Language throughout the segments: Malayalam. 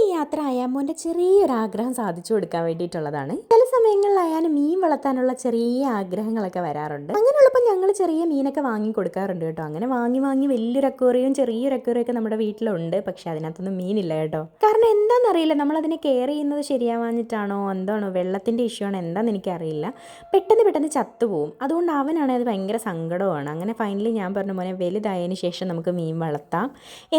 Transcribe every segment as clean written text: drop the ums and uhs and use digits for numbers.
ഈ യാത്ര അയാമോൻ്റെ ചെറിയൊരാഗ്രഹം സാധിച്ചു കൊടുക്കാൻ വേണ്ടിയിട്ടുള്ളതാണ്. ചില സമയങ്ങളിൽ അയാന് മീൻ വളർത്താനുള്ള ചെറിയ ആഗ്രഹങ്ങളൊക്കെ വരാറുണ്ട്. അങ്ങനെയുള്ളപ്പോൾ ഞങ്ങൾ ചെറിയ മീനൊക്കെ വാങ്ങി കൊടുക്കാറുണ്ട് കേട്ടോ. അങ്ങനെ വാങ്ങി വാങ്ങി വലിയൊരു അക്വേറിയവും ചെറിയൊരു അക്വേറിയം ഒക്കെ നമ്മുടെ വീട്ടിലുണ്ട്. പക്ഷെ അതിനകത്തൊന്നും മീനില്ല കേട്ടോ. കാരണം എന്താണെന്നറിയില്ല, നമ്മളതിനെ കെയർ ചെയ്യുന്നത് ശരിയാവാഞ്ഞിട്ടാണോ എന്താണോ, വെള്ളത്തിൻ്റെ ഇഷ്യൂ ആണോ എന്താണെന്ന് എനിക്കറിയില്ല. പെട്ടെന്ന് ചത്തുപോകും. അതുകൊണ്ട് അവനാണെങ്കിൽ അത് ഭയങ്കര സങ്കടമാണ്. അങ്ങനെ ഫൈനലി ഞാൻ പറഞ്ഞു, മോനെ വലുതായതിന് ശേഷം നമുക്ക് മീൻ വളർത്താം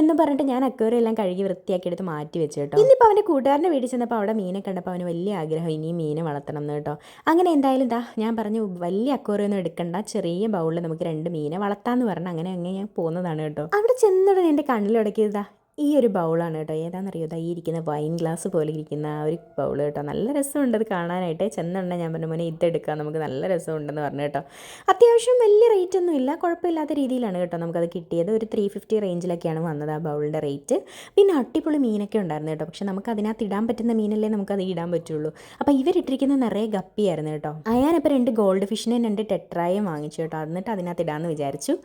എന്ന് പറഞ്ഞിട്ട് ഞാൻ അക്വേറിയം എല്ലാം കഴുകി വൃത്തിയാക്കി എടുത്ത് മാറ്റി വെച്ചു കേട്ടോ. ഇന്നിപ്പോൾ അവൻ്റെ കൂട്ടുകാരൻ്റെ വീട്ടിൽ ചെന്നപ്പോൾ അവിടെ മീനെ കണ്ടപ്പോൾ അവന് വലിയ ആഗ്രഹം ഇനിയും മീനെ വളർത്തണം എന്ന് കേട്ടോ. അങ്ങനെ എന്തായാലും ഞാൻ പറഞ്ഞു വലിയ അക്വേറിയം ഒന്നും എടുക്കണ്ട, ചെറിയ ബൗളിൽ നമുക്ക് 2 മീനെ വളർത്താമെന്ന് പറഞ്ഞു. അങ്ങനെ ഞാൻ പോകുന്നതാണ് കേട്ടോ. അവിടെ ചെന്നുടനെ എൻ്റെ കണ്ണിലുടക്കിയതാ ഈ ഒരു ബൗളാണ് കേട്ടോ. ഏതാണെന്നറിയോ, ഈ ഇരിക്കുന്ന വൈൻ ഗ്ലാസ് പോലെ ഇരിക്കുന്ന ആ ഒരു ബൗൾ കേട്ടോ. നല്ല രസമുണ്ട് അത് കാണാനായിട്ട്. ചെന്നുടനെ ഞാൻ പറഞ്ഞു, മോനെ ഇതെടുക്കാം, നമുക്ക് നല്ല രസമുണ്ടെന്ന് പറഞ്ഞു കേട്ടോ. അത്യാവശ്യം വലിയ റേറ്റ് ഒന്നും ഇല്ല, കുഴപ്പമില്ലാത്ത രീതിയിലാണ് കേട്ടോ നമുക്കത് കിട്ടിയത്. ഒരു 350 റേഞ്ചിലൊക്കെയാണ് വന്നത് ആ ബൗളിൻ്റെ റേറ്റ്. പിന്നെ അടിപൊളി മീനൊക്കെ ഉണ്ടായിരുന്നു കേട്ടോ. പക്ഷെ നമുക്ക് അതിനകത്ത് ഇടാൻ പറ്റുന്ന മീനല്ലേ നമുക്കത് ഇടാൻ പറ്റുള്ളൂ. അപ്പോൾ ഇവരിട്ടിരിക്കുന്ന നിറയെ ഗപ്പിയായിരുന്നു കേട്ടോ. ഞാനിപ്പോൾ 2 ഗോൾഡ് ഫിഷിനെ 2 ടെട്രായും വാങ്ങിച്ചു കേട്ടോ. എന്നിട്ട് അതിനകത്ത് ഇടാമെന്ന് വിചാരിച്ചു.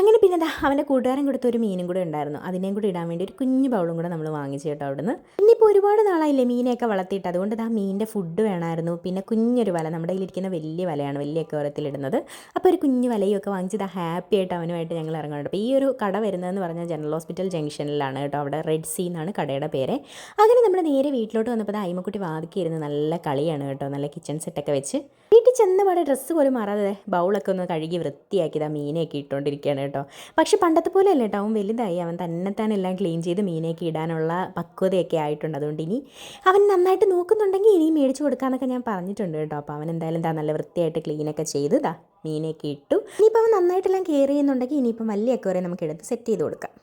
അങ്ങനെ പിന്നെ അവൻ്റെ കൂട്ടുകാരൻ കൊടുത്ത ഒരു മീനും കൂടെ ഉണ്ടായിരുന്നു, അതിനെയും കൂടി ഇടാൻ വേണ്ടി കുഞ്ഞു ബൗളും കൂടെ നമ്മൾ വാങ്ങിച്ചു കേട്ടോ അവിടുന്ന്. ഇനിയിപ്പോൾ ഒരുപാട് നാളായില്ലേ മീനെയൊക്കെ വളർത്തിയിട്ട്, അതുകൊണ്ട് മീനിൻ്റെ ഫുഡ് വേണമായിരുന്നു. പിന്നെ കുഞ്ഞൊരു വല, നമ്മുടെ കയ്യിലിരിക്കുന്ന വലിയ വലയാണ്, വലിയ അക്വേറിയത്തിലിടുന്നത്. അപ്പോൾ ഒരു കുഞ്ഞു വലയും ഒക്കെ വാങ്ങിച്ചത് ഹാപ്പി ആയിട്ട് അവനുമായിട്ട് ഞങ്ങൾ ഇറങ്ങുന്നുണ്ട്. അപ്പോൾ ഈ ഒരു കട വരുന്നതെന്ന് പറഞ്ഞാൽ ജനറൽ ഹോസ്പിറ്റൽ ജംഗ്ഷനിലാണ് കേട്ടോ. അവിടെ റെഡ് സീ എന്നാണ് കടയുടെ പേര്. അങ്ങനെ നമ്മൾ നേരെ വീട്ടിലോട്ട് വന്നപ്പോൾ അയിമക്കുട്ടി വാതിക്കിരുന്ന് നല്ല കളിയാണ് കേട്ടോ. നല്ല കിച്ചൺ സെറ്റൊക്കെ വെച്ച് വീട്ടിൽ ചെന്നപാടെ ഡ്രസ്സ് പോലും മാറാതെ ബൗളൊക്കെ ഒന്ന് കഴുകി വൃത്തിയാക്കിയത് മീനെയൊക്കെ ഇട്ടുകൊണ്ടിരിക്കുകയാണ് കേട്ടോ. പക്ഷെ പണ്ടത്തെ പോലെ അല്ല കേട്ടോ, അവൻ വലുതായി, അവൻ തന്നെത്താനെല്ലാം ക്ലീൻ ചെയ്ത് മീനെയൊക്കെ ഇടാനുള്ള പക്വതയൊക്കെ ആയിട്ടുണ്ട്. അതുകൊണ്ട് ഇനി അവൻ നന്നായിട്ട് നോക്കുന്നുണ്ടെങ്കിൽ ഇനിയും മേടിച്ച് കൊടുക്കാമെന്നൊക്കെ ഞാൻ പറഞ്ഞിട്ടുണ്ട് കേട്ടോ. അപ്പോൾ അവൻ എന്തായാലും നല്ല വൃത്തിയായിട്ട് ക്ലീനൊക്കെ ചെയ്ത് മീനെയൊക്കെ ഇട്ടു. ഇനിയിപ്പോൾ അവൻ നന്നായിട്ടെല്ലാം കെയർ ചെയ്യുന്നുണ്ടെങ്കിൽ ഇനിയിപ്പം വലിയ അക്വേറിയം നമുക്ക് എടുത്ത് സെറ്റ് ചെയ്ത് കൊടുക്കാം.